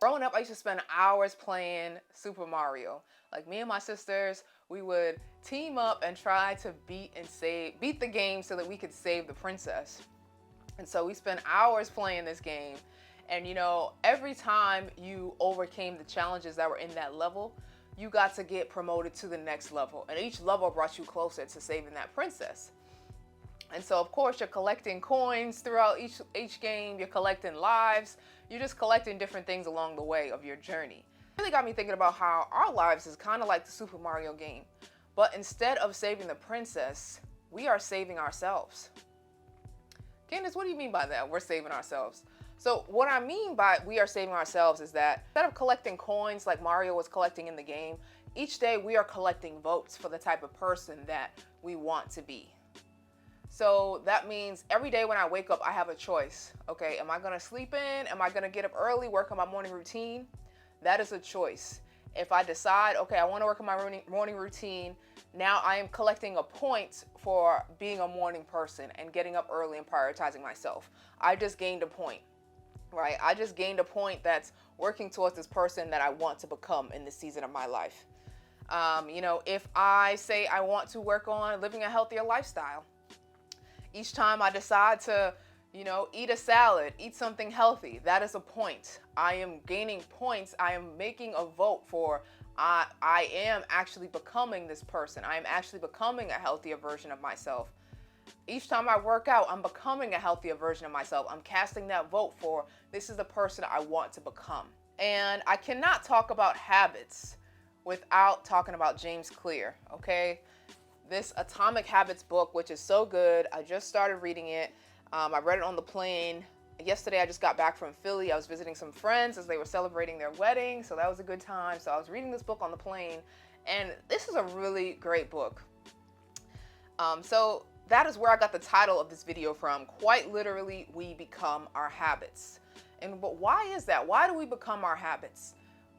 Growing up, I used to spend hours playing Super Mario. Like me and my sisters, we would team up and try to beat the game so that we could save the princess. And so we spent hours playing this game. And every time you overcame the challenges that were in that level, you got to get promoted to the next level. And each level brought you closer to saving that princess. And so, of course, you're collecting coins throughout each game. You're collecting lives. You're just collecting different things along the way of your journey. It really got me thinking about how our lives is kind of like the Super Mario game. But instead of saving the princess, we are saving ourselves. Candice, what do you mean by that? We're saving ourselves. So what I mean by we are saving ourselves is that instead of collecting coins like Mario was collecting in the game, each day we are collecting votes for the type of person that we want to be. So that means every day when I wake up, I have a choice. Okay, am I going to sleep in? Am I going to get up early, work on my morning routine? That is a choice. If I decide, okay, I want to work on my morning routine, now I am collecting a point for being a morning person and getting up early and prioritizing myself. I just gained a point, right? I just gained a point that's working towards this person that I want to become in this season of my life. If I say I want to work on living a healthier lifestyle, each time I decide to, eat a salad, eat something healthy, that is a point. I am gaining points. I am making a vote for I am actually becoming this person. I am actually becoming a healthier version of myself. Each time I work out, I'm becoming a healthier version of myself. I'm casting that vote for this is the person I want to become. And I cannot talk about habits without talking about James Clear, okay? This Atomic Habits book, which is so good. I just started reading it. I read it on the plane. Yesterday, I just got back from Philly. I was visiting some friends as they were celebrating their wedding, so that was a good time. So I was reading this book on the plane, and this is a really great book. So that is where I got the title of this video from. Quite literally, we become our habits. But why is that? Why do we become our habits?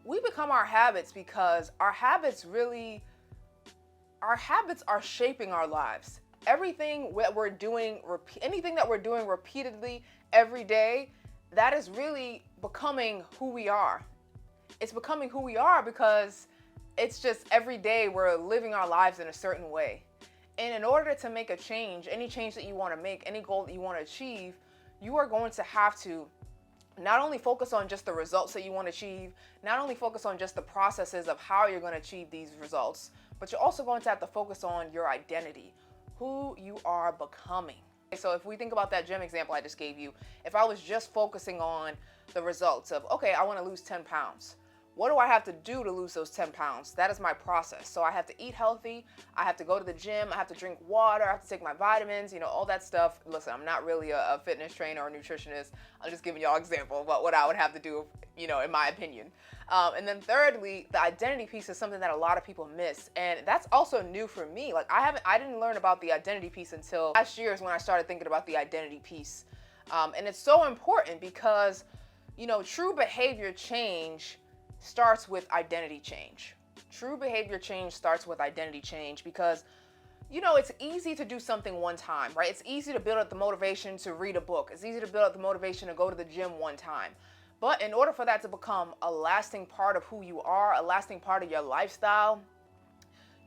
We become our habits because our habits are shaping our lives. Everything that we're doing, anything that we're doing repeatedly every day, that is really becoming who we are. It's becoming who we are because it's just every day we're living our lives in a certain way. And in order to make a change, any change that you want to make, any goal that you want to achieve, you are going to have to not only focus on just the results that you want to achieve, not only focus on just the processes of how you're going to achieve these results, but you're also going to have to focus on your identity, who you are becoming. So if we think about that gym example I just gave you, if I was just focusing on the results of, okay, I want to lose 10 pounds. What do I have to do to lose those 10 pounds? That is my process. So I have to eat healthy. I have to go to the gym. I have to drink water. I have to take my vitamins, all that stuff. Listen, I'm not really a fitness trainer or a nutritionist. I'm just giving y'all an example of what I would have to do, in my opinion. And then thirdly, the identity piece is something that a lot of people miss. And that's also new for me. Like I didn't learn about the identity piece until last year is when I started thinking about the identity piece. And it's so important because, true behavior change starts with identity change. True behavior change starts with identity change because, it's easy to do something one time, right? It's easy to build up the motivation to read a book. It's easy to build up the motivation to go to the gym one time. But in order for that to become a lasting part of who you are, a lasting part of your lifestyle,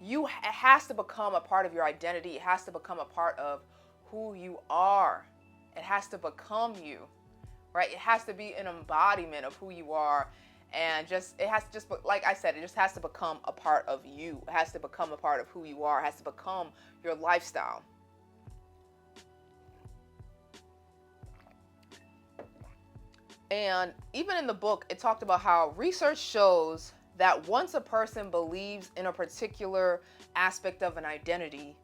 it has to become a part of your identity. It has to become a part of who you are. It has to become you, right? It has to be an embodiment of who you are. And like I said, it just has to become a part of you. It has to become a part of who you are. It has to become your lifestyle. And even in the book, it talked about how research shows that once a person believes in a particular aspect of an identity,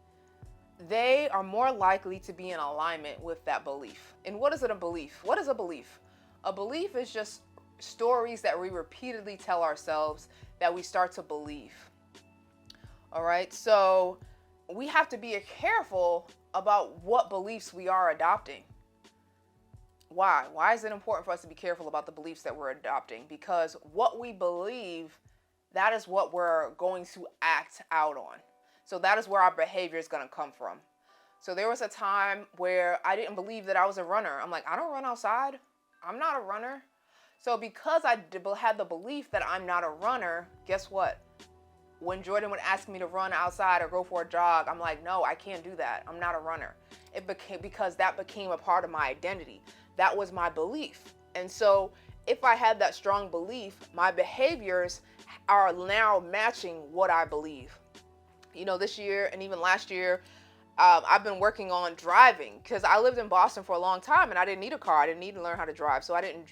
they are more likely to be in alignment with that belief. And what is it a belief? What is a belief? A belief is just stories that we repeatedly tell ourselves that we start to believe. All right, so we have to be careful about what beliefs we are adopting. Why? Why is it important for us to be careful about the beliefs that we're adopting? Because what we believe, that is what we're going to act out on. So that is where our behavior is going to come from. So there was a time where I didn't believe that I was a runner. I'm like, I don't run outside. I'm not a runner. So because I had the belief that I'm not a runner, guess what? When Jordan would ask me to run outside or go for a jog, I'm like, no, I can't do that. I'm not a runner. It became because that became a part of my identity. That was my belief. And so if I had that strong belief, my behaviors are now matching what I believe. This year and even last year, I've been working on driving because I lived in Boston for a long time and I didn't need a car. I didn't need to learn how to drive. So I didn't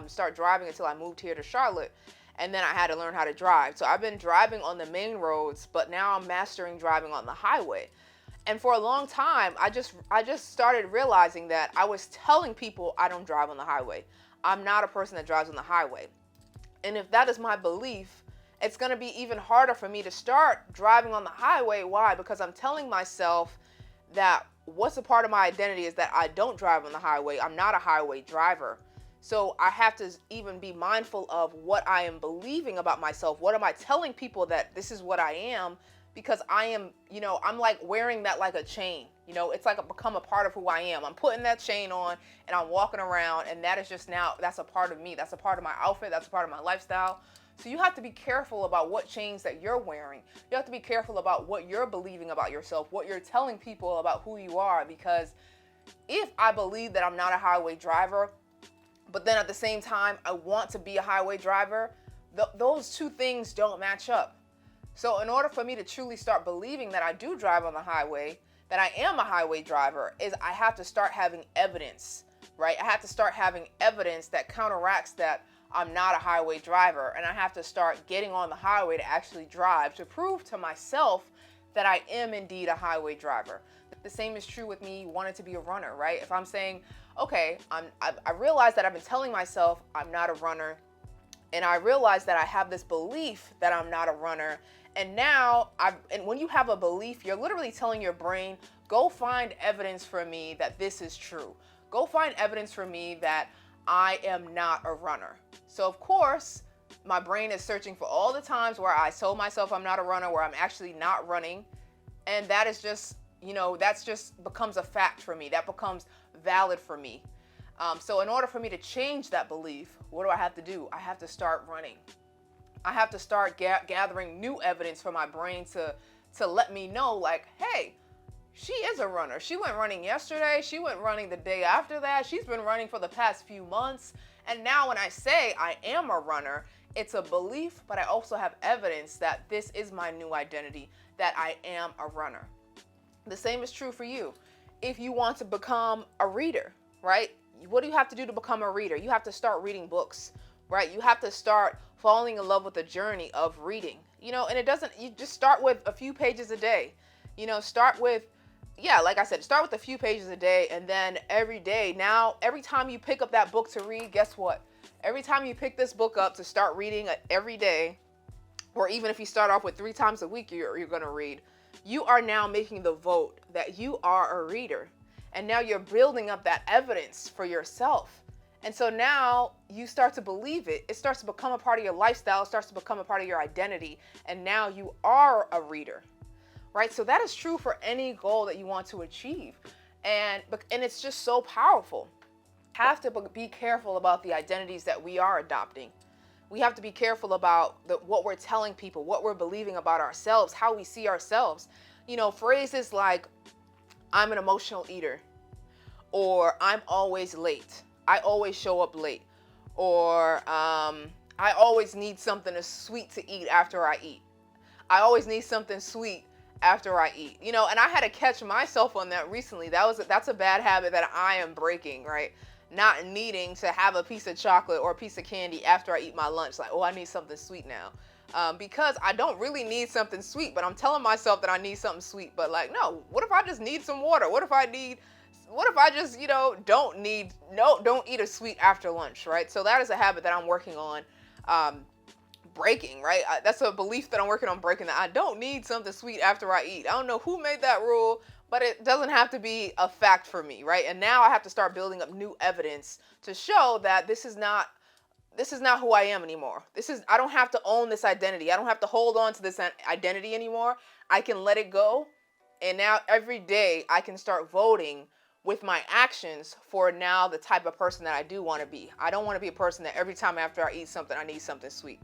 start driving until I moved here to Charlotte. And then I had to learn how to drive. So I've been driving on the main roads, but now I'm mastering driving on the highway. And for a long time, I just started realizing that I was telling people I don't drive on the highway. I'm not a person that drives on the highway. And if that is my belief, it's going to be even harder for me to start driving on the highway. Why? Because I'm telling myself that what's a part of my identity is that I don't drive on the highway. I'm not a highway driver. So I have to even be mindful of what I am believing about myself. What am I telling people that this is what I am? Because I am, I'm like wearing that like a chain. It's like become a part of who I am. I'm putting that chain on and I'm walking around, and that is just now, that's a part of me. That's a part of my outfit. That's a part of my lifestyle. So you have to be careful about what chains that you're wearing. You have to be careful about what you're believing about yourself, what you're telling people about who you are. Because if I believe that I'm not a highway driver, but then at the same time, I want to be a highway driver, those two things don't match up. So in order for me to truly start believing that I do drive on the highway, that I am a highway driver, is I have to start having evidence, right? I have to start having evidence that counteracts that I'm not a highway driver. And I have to start getting on the highway to actually drive, to prove to myself that I am indeed a highway driver. The same is true with me wanting to be a runner, right? If I'm saying, okay, I realize that I've been telling myself I'm not a runner, and I realize that I have this belief that I'm not a runner, and now and when you have a belief, you're literally telling your brain, go find evidence for me that this is true. Go find evidence for me that I am not a runner. So of course, my brain is searching for all the times where I told myself I'm not a runner, where I'm actually not running, and that is just, that's just becomes a fact for me. That becomes valid for me. So in order for me to change that belief, what do I have to do? I have to start running. I have to start gathering new evidence for my brain to let me know, like, hey, she is a runner. She went running yesterday. She went running the day after that. She's been running for the past few months. And now when I say I am a runner, it's a belief, but I also have evidence that this is my new identity, that I am a runner. The same is true for you. If you want to become a reader, right? What do you have to do to become a reader? You have to start reading books, right? You have to start falling in love with the journey of reading, and you just start with a few pages a day, start with, like I said, start with a few pages a day. And then every day, now, every time you pick up that book to read, guess what? Every time you pick this book up to start reading every day, or even if you start off with 3 times a week, you're going to read, you are now making the vote that you are a reader. And now you're building up that evidence for yourself. And so now you start to believe it. It starts to become a part of your lifestyle. It starts to become a part of your identity. And now you are a reader, right? So that is true for any goal that you want to achieve. And it's just so powerful. Have to be careful about the identities that we are adopting. We have to be careful about what we're telling people, what we're believing about ourselves, how we see ourselves. Phrases like, I'm an emotional eater, or I'm always late. I always show up late, or I always need something sweet to eat after I eat. I always need something sweet after I eat. And I had to catch myself on that recently. That's a bad habit that I am breaking, right? Not needing to have a piece of chocolate or a piece of candy after I eat my lunch. Like, oh, I need something sweet now. Because I don't really need something sweet, but I'm telling myself that I need something sweet. But like, no, what if I just need some water? What if I just, don't eat a sweet after lunch, right? So that is a habit that I'm working on breaking, right? That's a belief that I'm working on breaking, that I don't need something sweet after I eat. I don't know who made that rule, but it doesn't have to be a fact for me, right? And now I have to start building up new evidence to show that this is not who I am anymore. I don't have to own this identity. I don't have to hold on to this identity anymore. I can let it go. And now every day I can start voting with my actions for now the type of person that I do want to be. I don't want to be a person that every time after I eat something, I need something sweet.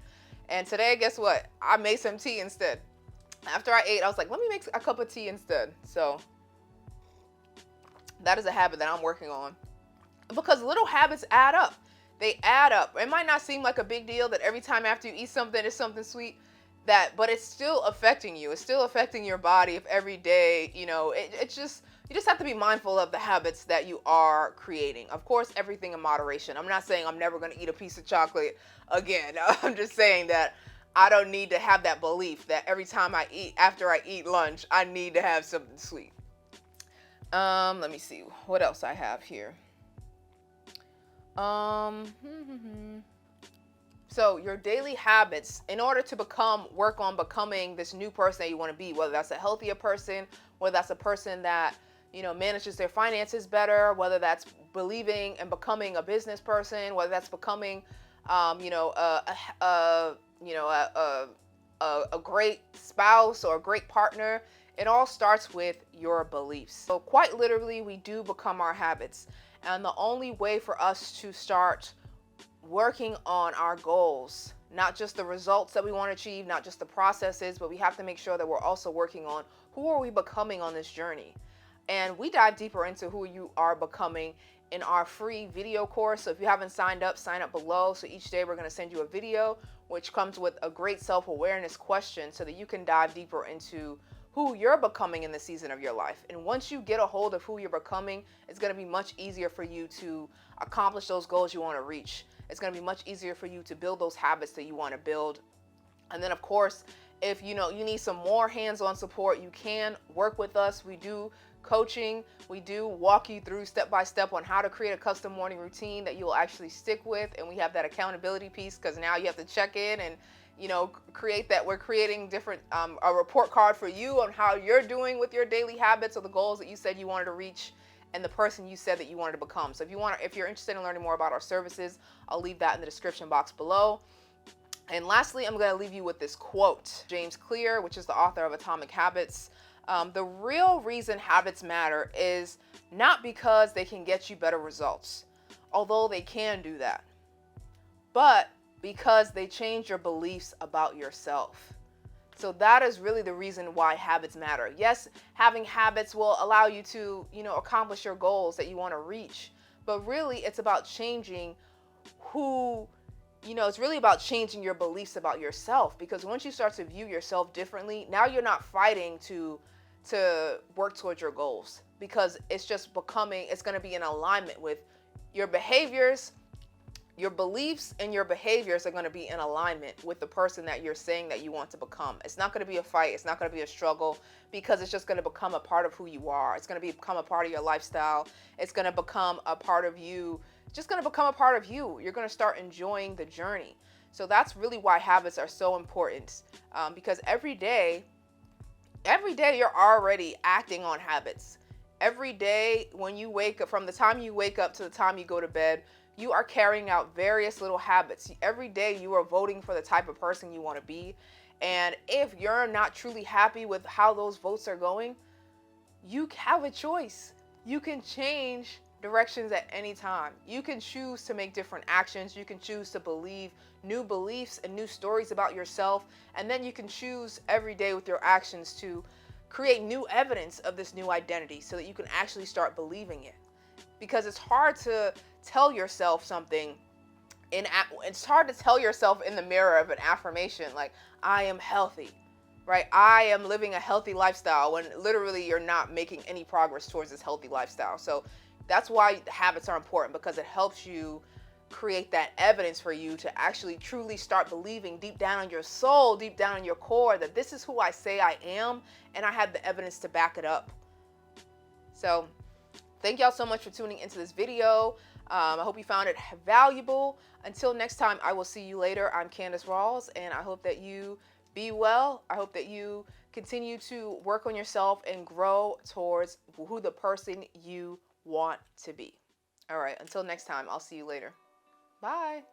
And today, guess what? I made some tea instead. After I ate, I was like, let me make a cup of tea instead. So that is a habit that I'm working on, because little habits add up. They add up. It might not seem like a big deal that every time after you eat something, it's something sweet, but it's still affecting you. It's still affecting your body if every day, it's just, you just have to be mindful of the habits that you are creating. Of course, everything in moderation. I'm not saying I'm never going to eat a piece of chocolate again. I'm just saying that I don't need to have that belief that every time I eat, after I eat lunch, I need to have something sweet. Let me see what else I have here. So your daily habits, in order to work on becoming this new person that you want to be, whether that's a healthier person, whether that's a person that, manages their finances better, whether that's believing and becoming a business person, whether that's becoming, a great spouse or a great partner. It all starts with your beliefs. So quite literally, we do become our habits. And the only way for us to start working on our goals, not just the results that we want to achieve, not just the processes, but we have to make sure that we're also working on who are we becoming on this journey. And we dive deeper into who you are becoming in our free video course. So if you haven't signed up, sign up below. So each day we're going to send you a video which comes with a great self-awareness question so that you can dive deeper into who you're becoming in the season of your life. And once you get a hold of who you're becoming, it's going to be much easier for you to accomplish those goals you want to reach. It's going to be much easier for you to build those habits that you want to build. And then, of course, if you need some more hands-on support, you can work with us. We do coaching. We do walk you through step by step on how to create a custom morning routine that you'll actually stick with. And we have that accountability piece, because now you have to check in and create that. We're creating different a report card for you on how you're doing with your daily habits or the goals that you said you wanted to reach and the person you said that you wanted to become. So if you're interested in learning more about our services, I'll leave that in the description box below. And lastly, I'm going to leave you with this quote. James Clear, which is the author of Atomic Habits. The real reason habits matter is not because they can get you better results, although they can do that, but because they change your beliefs about yourself. So that is really the reason why habits matter. Yes, having habits will allow you to, accomplish your goals that you want to reach. But really, it's about changing it's really about changing your beliefs about yourself. Because once you start to view yourself differently, now you're not fighting to work towards your goals, because it's going to be in alignment with your behaviors. Your beliefs and your behaviors are going to be in alignment with the person that you're saying that you want to become. It's not going to be a fight. It's not going to be a struggle, because it's just going to become a part of who you are. It's going to become a part of your lifestyle. It's going to become a part of you. It's just going to become a part of you. You're going to start enjoying the journey. So that's really why habits are so important, because every day you're already acting on habits. Every day when you wake up, from the time you wake up to the time you go to bed, you are carrying out various little habits. Every day you are voting for the type of person you want to be. And if you're not truly happy with how those votes are going, you have a choice. You can change directions at any time. You can choose to make different actions. You can choose to believe new beliefs and new stories about yourself. And then you can choose every day with your actions to create new evidence of this new identity so that you can actually start believing it. Because it's hard to tell yourself something it's hard to tell yourself in the mirror of an affirmation like, I am healthy, right? I am living a healthy lifestyle, when literally you're not making any progress towards this healthy lifestyle. So that's why habits are important, because it helps you create that evidence for you to actually truly start believing deep down in your soul, deep down in your core, that this is who I say I am, and I have the evidence to back it up. So thank y'all so much for tuning into this video. I hope you found it valuable. Until next time, I will see you later. I'm Candice Rawls, and I hope that you be well. I hope that you continue to work on yourself and grow towards who the person you want to be. All right, until next time, I'll see you later. Bye.